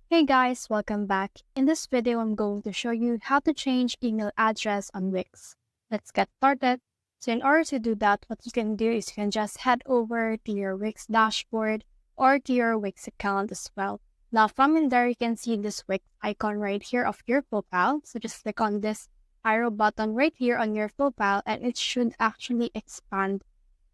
Hey guys, welcome back. In this video, I'm going to show you how to change email address on Wix. Let's get started. So in order to do that, what you can do is you can just head over to your Wix dashboard or to your Wix account as well. Now from in there, you can see this Wix icon right here of your profile. So just click on this arrow button right here on your profile and it should actually expand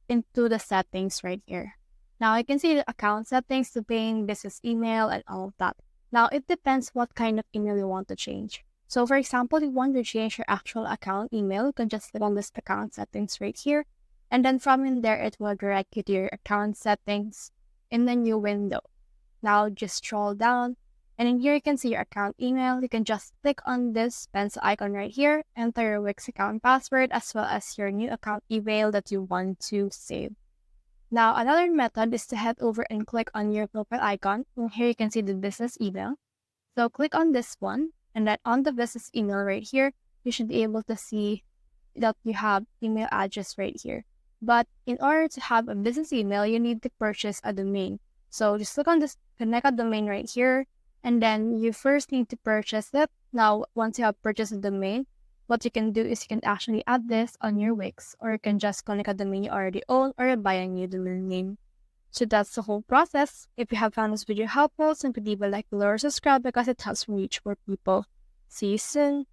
into the settings right here. Now you can see the account settings, the paying business email, and all of that. Now it depends what kind of email you want to change. So for example, if you want to change your actual account email, you can just click on this account settings right here. And then from in there, it will direct you to your account settings in the new window. Now just scroll down and in here you can see your account email. You can just click on this pencil icon right here, enter your Wix account password as well as your new account email that you want to save. Now another method is to head over and click on your profile icon. And here you can see the business email. So click on this one and then on the business email right here, you should be able to see that you have email address right here. But in order to have a business email, you need to purchase a domain. So just click on this connect a domain right here, and then you first need to purchase it. Now, once you have purchased the domain, what you can do is you can actually add this on your Wix, or you can just connect a domain you already own, or buy a new domain name. So that's the whole process. If you have found this video helpful, simply leave a like below or subscribe because it helps me reach more people. See you soon.